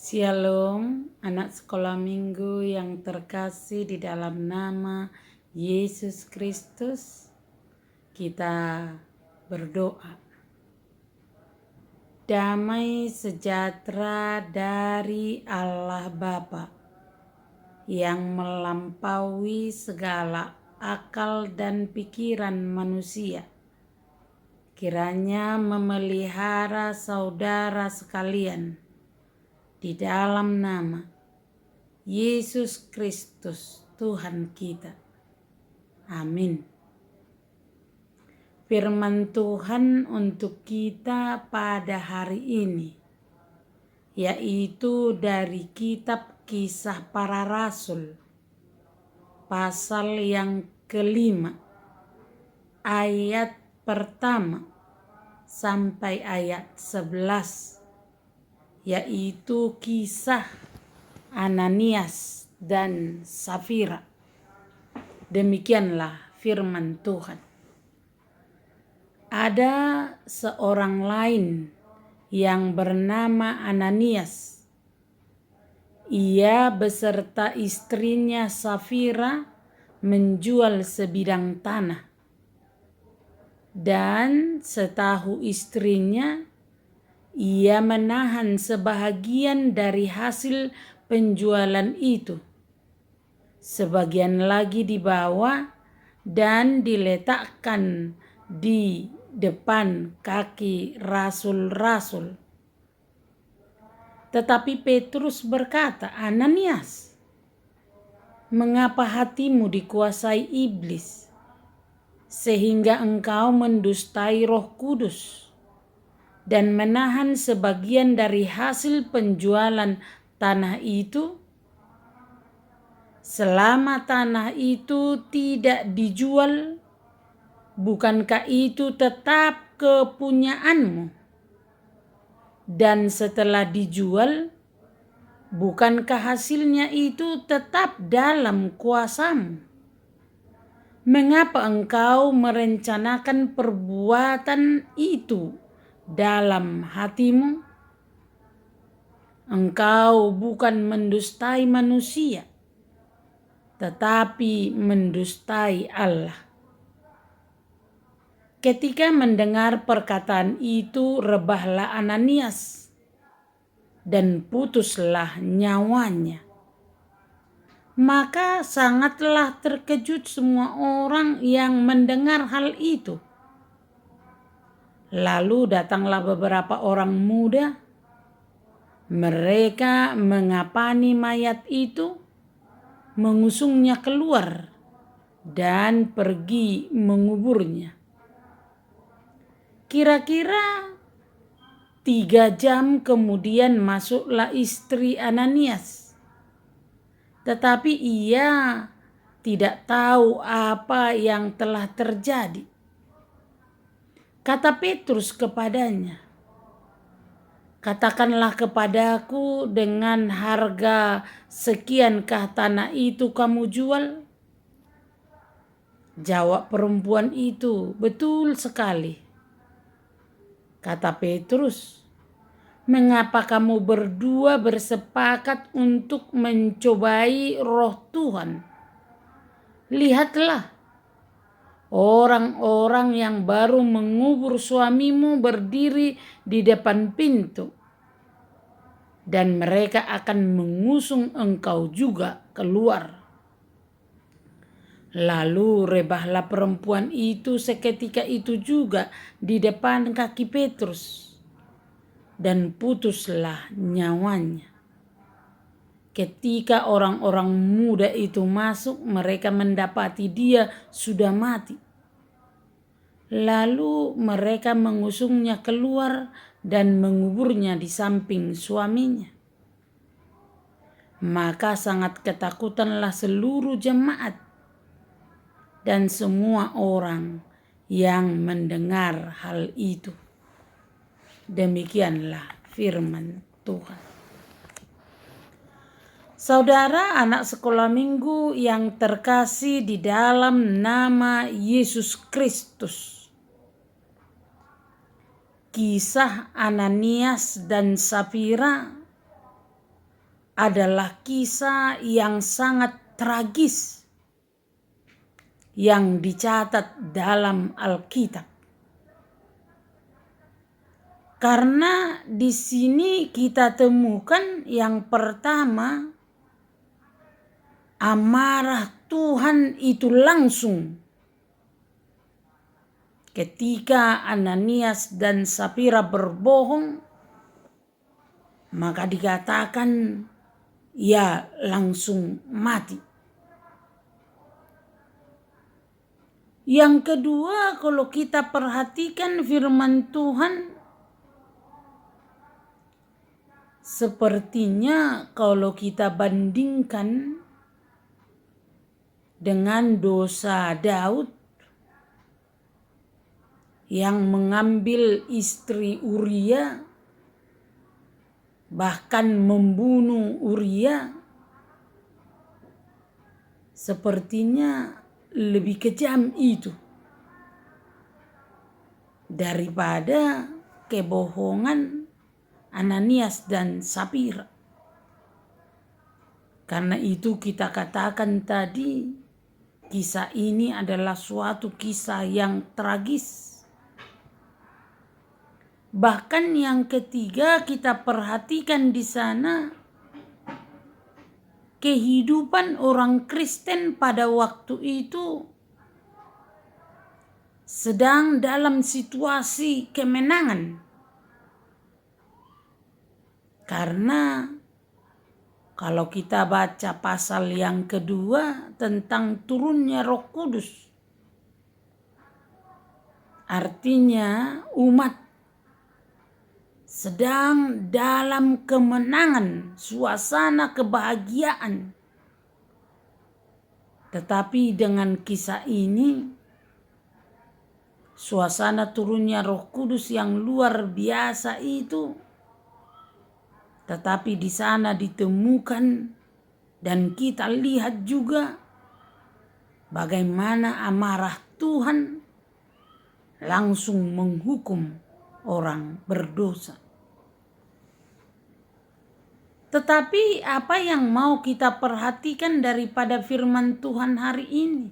Shalom, anak sekolah minggu yang terkasih di dalam nama Yesus Kristus. Kita berdoa. Damai sejahtera dari Allah Bapa yang melampaui segala akal dan pikiran manusia, kiranya memelihara saudara sekalian di dalam nama Yesus Kristus Tuhan kita. Amin. Firman Tuhan untuk kita pada hari ini, yaitu dari kitab Kisah Para Rasul, pasal yang ke-5, ayat pertama sampai ayat 11, yaitu kisah Ananias dan Safira. Demikianlah firman Tuhan. Ada seorang lain yang bernama Ananias. Ia beserta istrinya Safira menjual sebidang tanah. Dan setahu istrinya, ia menahan sebahagian dari hasil penjualan itu. Sebagian lagi dibawa dan diletakkan di depan kaki rasul-rasul. Tetapi Petrus berkata, "Ananias, mengapa hatimu dikuasai iblis, sehingga engkau mendustai Roh Kudus dan menahan sebagian dari hasil penjualan tanah itu? Selama tanah itu tidak dijual, bukankah itu tetap kepunyaanmu? Dan setelah dijual, bukankah hasilnya itu tetap dalam kuasamu? Mengapa engkau merencanakan perbuatan itu dalam hatimu? Engkau bukan mendustai manusia, tetapi mendustai Allah." Ketika mendengar perkataan itu, rebahlah Ananias dan putuslah nyawanya. Maka sangatlah terkejut semua orang yang mendengar hal itu. Lalu datanglah beberapa orang muda. Mereka mengapani mayat itu, mengusungnya keluar, dan pergi menguburnya. Kira-kira 3 jam kemudian masuklah istri Ananias. Tetapi ia tidak tahu apa yang telah terjadi. Kata Petrus kepadanya, "Katakanlah kepadaku, dengan harga sekiankah tanah itu kamu jual?" Jawab perempuan itu, "Betul sekali." Kata Petrus, "Mengapa kamu berdua bersepakat untuk mencobai Roh Tuhan? Lihatlah, orang-orang yang baru mengubur suamimu berdiri di depan pintu, dan mereka akan mengusung engkau juga keluar." Lalu rebahlah perempuan itu seketika itu juga di depan kaki Petrus, dan putuslah nyawanya. Ketika orang-orang muda itu masuk, mereka mendapati dia sudah mati. Lalu mereka mengusungnya keluar dan menguburnya di samping suaminya. Maka sangat ketakutanlah seluruh jemaat dan semua orang yang mendengar hal itu. Demikianlah firman Tuhan. Saudara anak sekolah minggu yang terkasih di dalam nama Yesus Kristus. Kisah Ananias dan Safira adalah kisah yang sangat tragis yang dicatat dalam Alkitab. Karena di sini kita temukan yang pertama, amarah Tuhan itu langsung ketika Ananias dan Safira berbohong, maka dikatakan ia langsung mati. Yang kedua, kalau kita perhatikan firman Tuhan, sepertinya kalau kita bandingkan dengan dosa Daud yang mengambil istri Uria, bahkan membunuh Uria, sepertinya lebih kejam itu daripada kebohongan Ananias dan Safira. Karena itu kita katakan tadi, kisah ini adalah suatu kisah yang tragis. Bahkan yang ketiga, kita perhatikan di sana kehidupan orang Kristen pada waktu itu sedang dalam situasi kemenangan. Karena kalau kita baca pasal yang kedua tentang turunnya Roh Kudus, artinya umat sedang dalam kemenangan, suasana kebahagiaan. Tetapi dengan kisah ini, suasana turunnya Roh Kudus yang luar biasa itu, tetapi di sana ditemukan dan kita lihat juga bagaimana amarah Tuhan langsung menghukum orang berdosa. Tetapi apa yang mau kita perhatikan daripada firman Tuhan hari ini?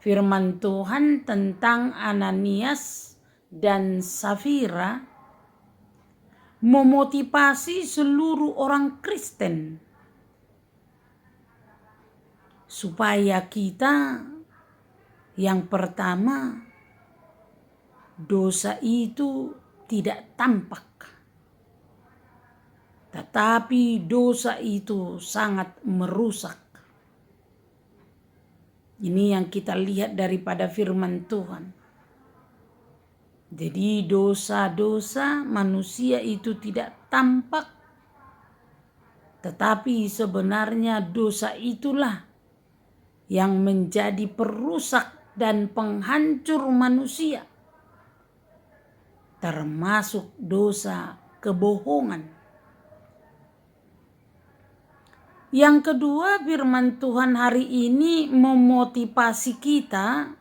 Firman Tuhan tentang Ananias dan Safira memotivasi seluruh orang Kristen supaya kita, yang pertama, dosa itu tidak tampak, tetapi dosa itu sangat merusak. Ini yang kita lihat daripada firman Tuhan. Jadi dosa-dosa manusia itu tidak tampak, tetapi sebenarnya dosa itulah yang menjadi perusak dan penghancur manusia, termasuk dosa kebohongan. Yang kedua, firman Tuhan hari ini memotivasi kita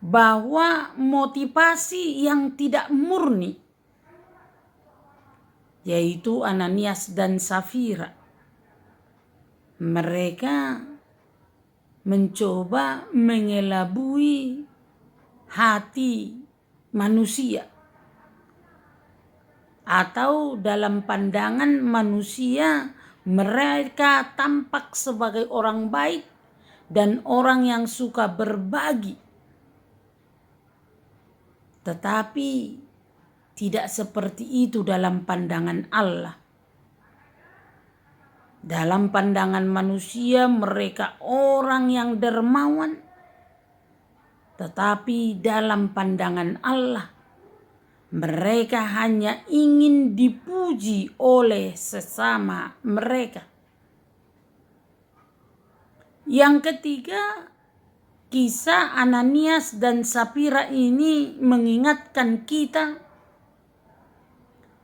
bahwa motivasi yang tidak murni, yaitu Ananias dan Safira, mereka mencoba mengelabui hati manusia, atau dalam pandangan manusia mereka tampak sebagai orang baik dan orang yang suka berbagi. Tetapi tidak seperti itu dalam pandangan Allah. Dalam pandangan manusia mereka orang yang dermawan, tetapi dalam pandangan Allah mereka hanya ingin dipuji oleh sesama mereka. Yang ketiga, kisah Ananias dan Safira ini mengingatkan kita,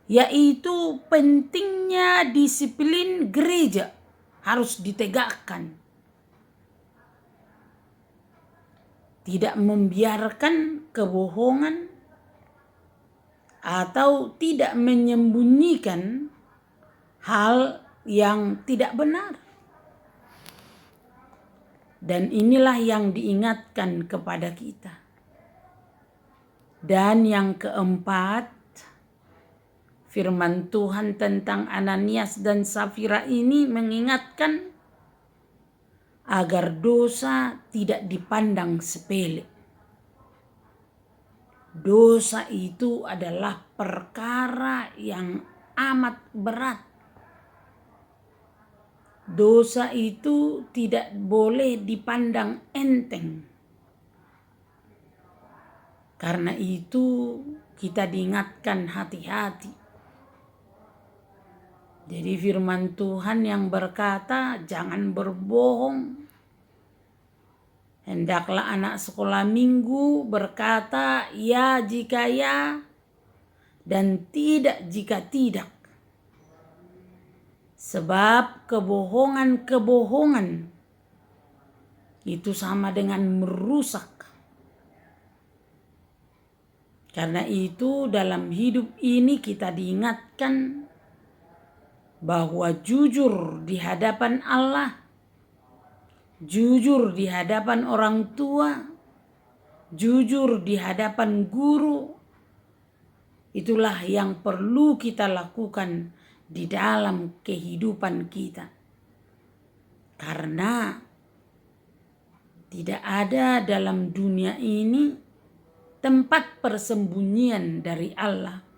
yaitu pentingnya disiplin gereja harus ditegakkan. Tidak membiarkan kebohongan atau tidak menyembunyikan hal yang tidak benar. Dan inilah yang diingatkan kepada kita. Dan yang keempat, firman Tuhan tentang Ananias dan Safira ini mengingatkan agar dosa tidak dipandang sepele. Dosa itu adalah perkara yang amat berat. Dosa itu tidak boleh dipandang enteng. Karena itu kita diingatkan hati-hati. Jadi firman Tuhan yang berkata, jangan berbohong. Hendaklah anak sekolah minggu berkata ya jika ya dan tidak jika tidak. Sebab kebohongan-kebohongan itu sama dengan merusak. Karena itu dalam hidup ini kita diingatkan bahwa jujur di hadapan Allah, jujur di hadapan orang tua, jujur di hadapan guru, itulah yang perlu kita lakukan di dalam kehidupan kita. Karena tidak ada dalam dunia ini tempat persembunyian dari Allah.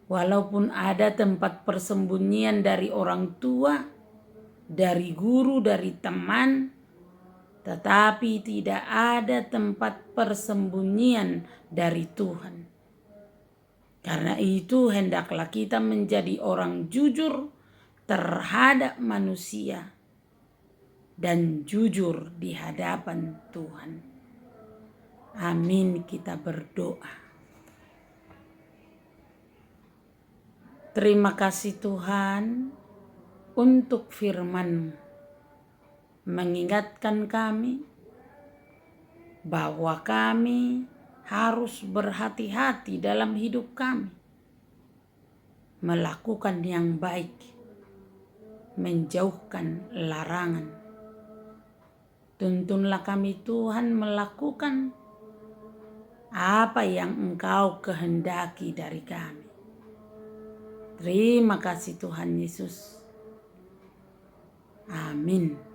Walaupun ada tempat persembunyian dari orang tua, dari guru, dari teman, tetapi tidak ada tempat persembunyian dari Tuhan. Karena itu hendaklah kita menjadi orang jujur terhadap manusia dan jujur di hadapan Tuhan. Amin, kita berdoa. Terima kasih Tuhan untuk firman-Mu, mengingatkan kami bahwa kami harus berhati-hati dalam hidup kami, melakukan yang baik, menjauhkan larangan. Tuntunlah kami Tuhan melakukan apa yang Engkau kehendaki dari kami. Terima kasih Tuhan Yesus. Amin.